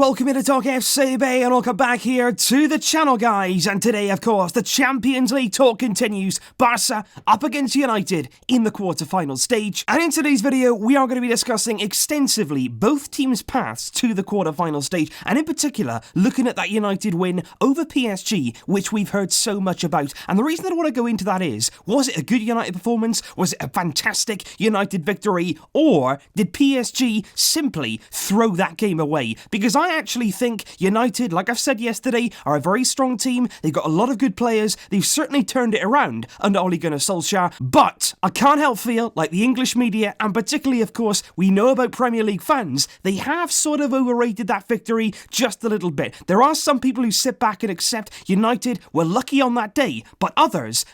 welcome into TalkFCB and welcome back here to the channel, guys. And today, of course, the Champions League talk continues. Barça up against United in the quarter-final stage. And in today's video, we are going to be discussing extensively both teams' paths to the quarter-final stage, and in particular, looking at that United win over PSG, which we've heard so much about. And the reason that I want to go into that is, was it a good United performance? Was it a fantastic United victory? Or did PSG simply throw that game away? Because I actually think United, like I've said yesterday, are a very strong team. They've got a lot of good players. They've certainly turned it around under Ole Gunnar Solskjaer. But I can't help feel like the English media, and particularly, of course, we know about Premier League fans, they have sort of overrated that victory just a little bit. There are some people who sit back and accept United were lucky on that day, but others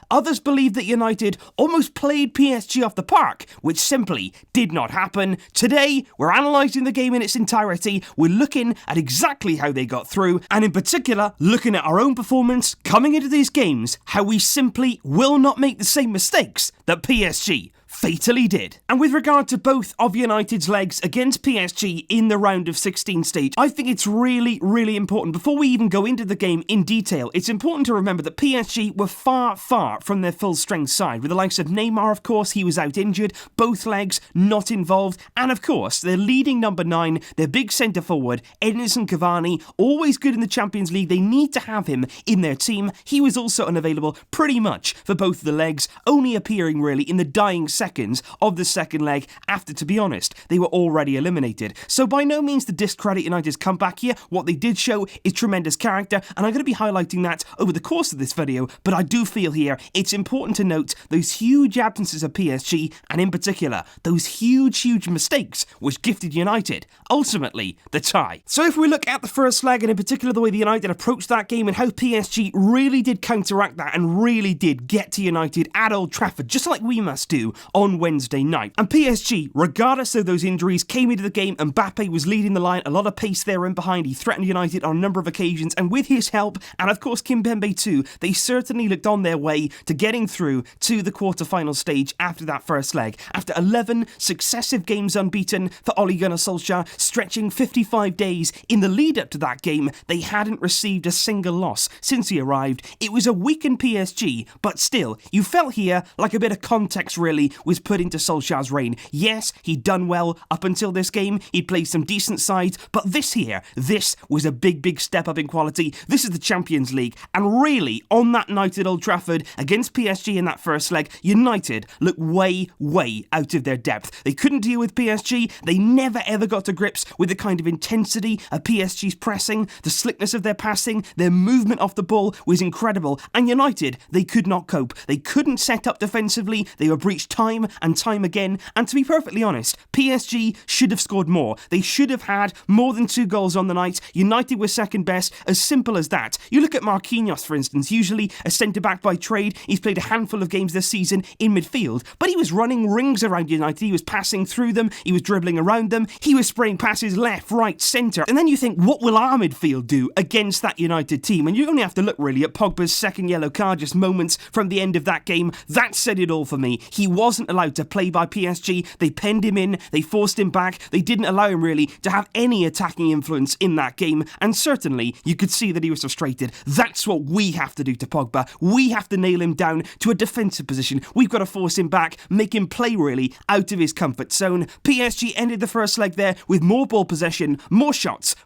believe that United almost played PSG off the park, which simply did not happen. Today, we're analysing the game in its entirety. We're looking at exactly how they got through, and in particular, looking at our own performance coming into these games, how we simply will not make the same mistakes that PSG fatally did. And with regard to both of United's legs against PSG in the round of 16 stage, I think it's really, really important. Before we even go into the game in detail, it's important to remember that PSG were far, far from their full strength side. With the likes of Neymar, of course, he was out injured, both legs not involved, and of course, their leading number 9, their big centre forward, Edinson Cavani, always good in the Champions League. They need to have him in their team. He was also unavailable pretty much for both of the legs, only appearing really in the dying seconds of the second leg after, to be honest, they were already eliminated. So by no means to discredit United's comeback here. What they did show is tremendous character, and I'm going to be highlighting that over the course of this video, but I do feel here it's important to note those huge absences of PSG, and in particular, those huge mistakes which gifted United, ultimately, the tie. So if we look at the first leg, and in particular the way the United approached that game and how PSG really did counteract that and really did get to United at Old Trafford, just like we must do on Wednesday night. And PSG, regardless of those injuries, came into the game. Mbappe was leading the line, a lot of pace there in behind. He threatened United on a number of occasions, and with his help, and of course Kimpembe too, they certainly looked on their way to getting through to the quarter-final stage after that first leg. After 11 successive games unbeaten for Ole Gunnar Solskjaer, stretching 55 days in the lead-up to that game, they hadn't received a single loss since he arrived. It was a weakened PSG, but still, you felt here like a bit of context really was put into Solskjaer's reign. Yes, he'd done well up until this game, he'd played some decent sides, but this was a big step up in quality. This is the Champions League, and really, on that night at Old Trafford, against PSG in that first leg, United looked way out of their depth. They couldn't deal with PSG, they never ever got to grips with the kind of intensity of PSG's pressing, the slickness of their passing, their movement off the ball was incredible, and United, they could not cope. They couldn't set up defensively, they were breached time and time again, and to be perfectly honest, PSG should have scored more. They should have had more than 2 goals on the night. United were second best, as simple as that. You look at Marquinhos, for instance, usually a centre-back by trade. He's played a handful of games this season in midfield, but he was running rings around United. He was passing through them, he was dribbling around them, he was spraying passes left, right, centre, and then you think, what will our midfield do against that United team? And you only have to look really at Pogba's second yellow card just moments from the end of that game. That said it all for me. He wasn't allowed to play by PSG. They penned him in, they forced him back, they didn't allow him really to have any attacking influence in that game, and certainly you could see that he was frustrated. That's what we have to do to Pogba. We have to nail him down to a defensive position. We've got to force him back, make him play really out of his comfort zone. PSG ended the first leg there with more ball possession, more shots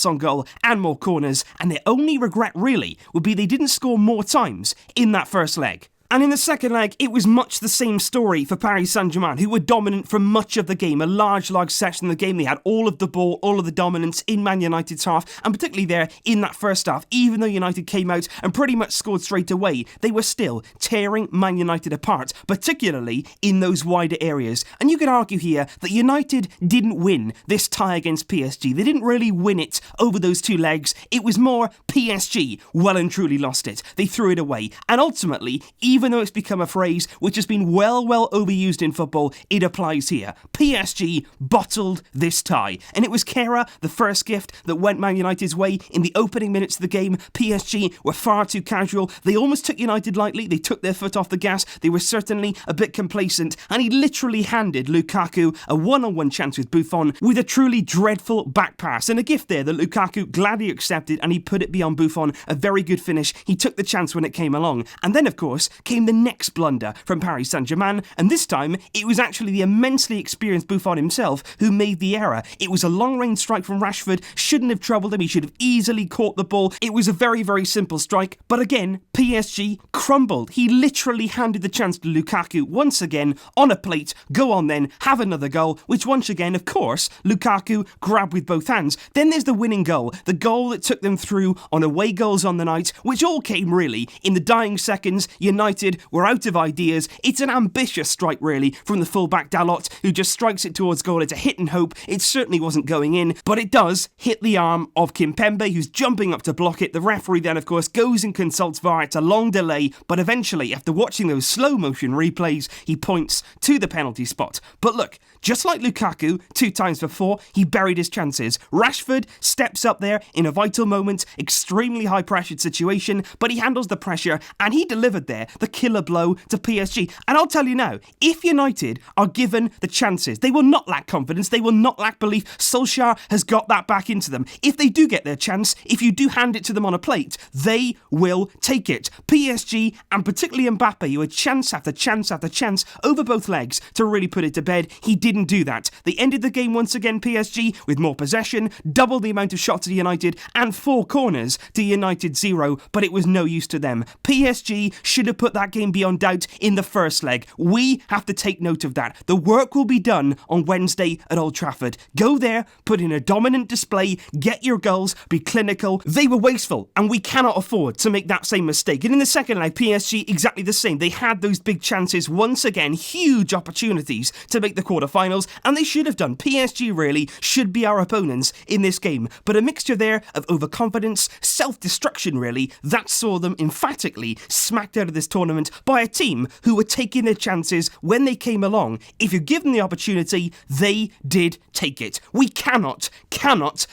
on goal, and more corners, and their only regret really would be they didn't score more times in that first leg. And in the second leg, it was much the same story for Paris Saint-Germain, who were dominant for much of the game. A large section of the game, they had all of the ball, all of the dominance in Man United's half, and particularly there in that first half, even though United came out and pretty much scored straight away, they were still tearing Man United apart, particularly in those wider areas. And you could argue here that United didn't win this tie against PSG. They didn't really win it over those 2 legs. It was more PSG well and truly lost it. They threw it away. And ultimately, even even though it's become a phrase which has been well overused in football, it applies here. PSG bottled this tie. And it was Kehra, the first gift, that went Man United's way in the opening minutes of the game. PSG were far too casual. They almost took United lightly. They took their foot off the gas. They were certainly a bit complacent. And he literally handed Lukaku a one-on-one chance with Buffon with a truly dreadful back pass. And a gift there that Lukaku gladly accepted, and he put it beyond Buffon. A very good finish. He took the chance when it came along. And then, of course, came the next blunder from Paris Saint-Germain. And this time, it was actually the immensely experienced Buffon himself who made the error. It was a long-range strike from Rashford. Shouldn't have troubled him. He should have easily caught the ball. It was a very simple strike. But again, PSG crumbled. He literally handed the chance to Lukaku once again on a plate. Go on then, have another goal, which once again, of course, Lukaku grabbed with both hands. Then there's the winning goal, the goal that took them through on away goals on the night, which all came really in the dying seconds. United were out of ideas. It's an ambitious strike really from the fullback Dalot, who just strikes it towards goal. It's a hit and hope. It certainly wasn't going in, but it does hit the arm of Kimpembe, who's jumping up to block it. The referee then, of course, goes and consults VAR. It's a long delay, but eventually, after watching those slow motion replays, he points to the penalty spot. But look, just like Lukaku 2 times before, he buried his chances. Rashford steps up there in a vital moment, extremely high pressured situation, but he handles the pressure and he delivered there the killer blow to PSG. And I'll tell you now, if United are given the chances, they will not lack confidence, they will not lack belief. Solskjaer has got that back into them. If they do get their chance, if you do hand it to them on a plate, they will take it. PSG, and particularly Mbappe, who had chance after chance after chance over both legs to really put it to bed, he didn't do that. They ended the game once again, PSG, with more possession, double the amount of shots to United, and 4 corners to United 0, but it was no use to them. PSG should have put that game beyond doubt in the first leg. We have to take note of that. The work will be done on Wednesday at Old Trafford. Go there, put in a dominant display, get your goals, be clinical. They were wasteful, and we cannot afford to make that same mistake. And in the second leg, PSG exactly the same. They had those big chances once again, huge opportunities to make the quarterfinals, and they should have done. PSG really should be our opponents in this game, but a mixture there of overconfidence, self-destruction really, that saw them emphatically smacked out of this tournament by a team who were taking their chances when they came along. If you give them the opportunity, they did take it. We cannot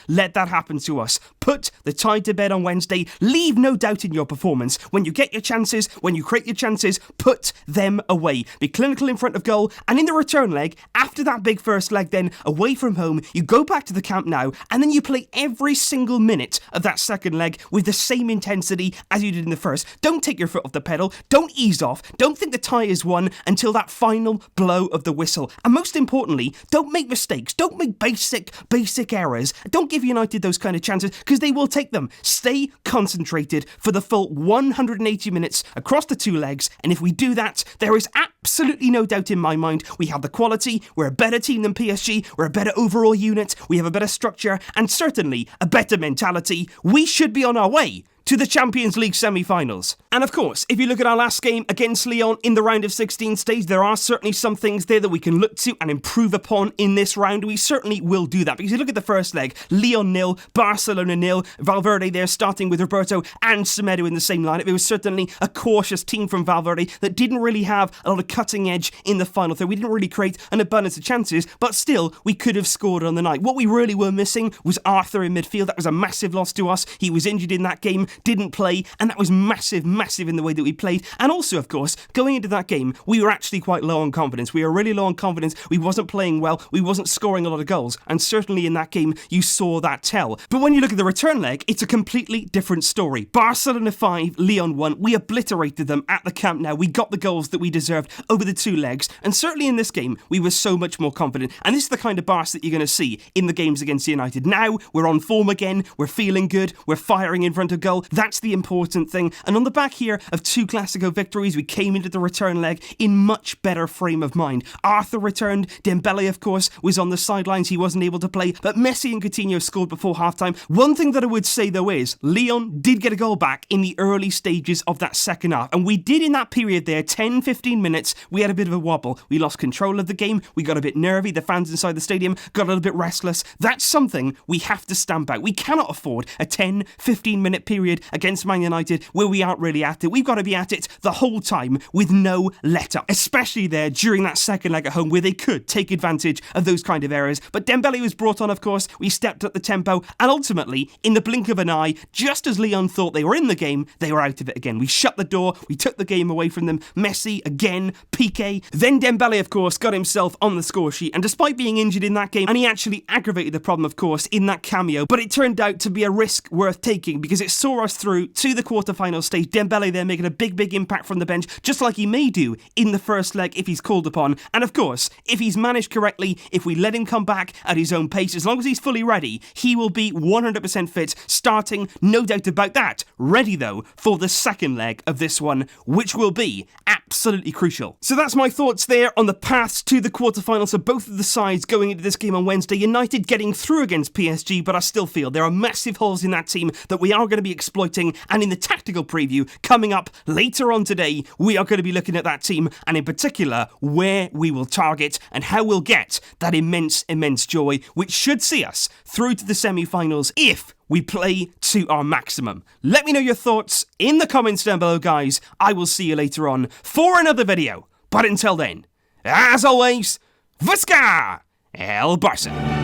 let that happen to us. Put the tie to bed on Wednesday. Leave no doubt in your performance. When you get your chances, when you create your chances, put them away. Be clinical in front of goal, and in the return leg, after that big first leg then, away from home, you go back to the Camp Nou, and then you play every single minute of that second leg with the same intensity as you did in the first. Don't take your foot off the pedal. Don't ease off. Don't think the tie is won until that final blow of the whistle. And most importantly, don't make mistakes. Don't make basic errors. Don't give United those kind of chances, because they will take them. Stay concentrated for the full 180 minutes across the 2 legs, and if we do that, there is absolutely no doubt in my mind we have the quality, we're a better team than PSG, we're a better overall unit, we have a better structure, and certainly a better mentality. We should be on our way to the Champions League semi-finals. And of course, if you look at our last game against Lyon in the round of 16 stage, there are certainly some things there that we can look to and improve upon in this round. We certainly will do that, because you look at the first leg, Lyon 0, Barcelona 0, Valverde there starting with Roberto and Semedo in the same lineup. It was certainly a cautious team from Valverde that didn't really have a lot of cutting edge in the final third. We didn't really create an abundance of chances, but still, we could have scored on the night. What we really were missing was Arthur in midfield. That was a massive loss to us. He was injured in that game, didn't play, and that was massive in the way that we played. And also, of course, going into that game, we were actually quite low on confidence. We were really low on confidence. We wasn't playing well. We wasn't scoring a lot of goals. And certainly in that game, you saw that tell. But when you look at the return leg, it's a completely different story. Barcelona 5, Lyon 1. We obliterated them at the Camp Nou. We got the goals that we deserved over the 2 legs. And certainly in this game, we were so much more confident. And this is the kind of Barca that you're going to see in the games against United. Now, we're on form again. We're feeling good. We're firing in front of goal. That's the important thing. And on the back here of 2 Classico victories, we came into the return leg in much better frame of mind. Arthur returned. Dembele, of course, was on the sidelines. He wasn't able to play, but Messi and Coutinho scored before halftime. One thing that I would say though is Lyon did get a goal back in the early stages of that second half, and we did in that period there, 10-15 minutes, we had a bit of a wobble. We lost control of the game. We got a bit nervy. The fans inside the stadium got a little bit restless. That's something we have to stamp out. We cannot afford a 10-15 minute period period against Man United where we aren't really at it. We've got to be at it the whole time with no let-up, especially there during that second leg at home where they could take advantage of those kind of errors. But Dembele was brought on, of course, we stepped up the tempo, and ultimately, in the blink of an eye, just as Leon thought they were in the game, they were out of it again. We shut the door, we took the game away from them. Messi, again, Piqué. Then Dembele, of course, got himself on the score sheet, and despite being injured in that game, and he actually aggravated the problem, of course, in that cameo, but it turned out to be a risk worth taking because it saw us through to the quarter-final stage. Dembele there making a big impact from the bench, just like he may do in the first leg if he's called upon. And of course, if he's managed correctly, if we let him come back at his own pace, as long as he's fully ready, he will be 100% fit, starting, no doubt about that. Ready, though, for the second leg of this one, which will be absolutely crucial. So that's my thoughts there on the paths to the quarterfinals. So both of the sides going into this game on Wednesday. United getting through against PSG, but I still feel there are massive holes in that team that we are going to be exploiting. And in the tactical preview coming up later on today, we are going to be looking at that team, and in particular, where we will target and how we'll get that immense joy, which should see us through to the semi-finals if we play to our maximum. Let me know your thoughts in the comments down below, guys. I will see you later on for another video. But until then, as always, Visca El Barça.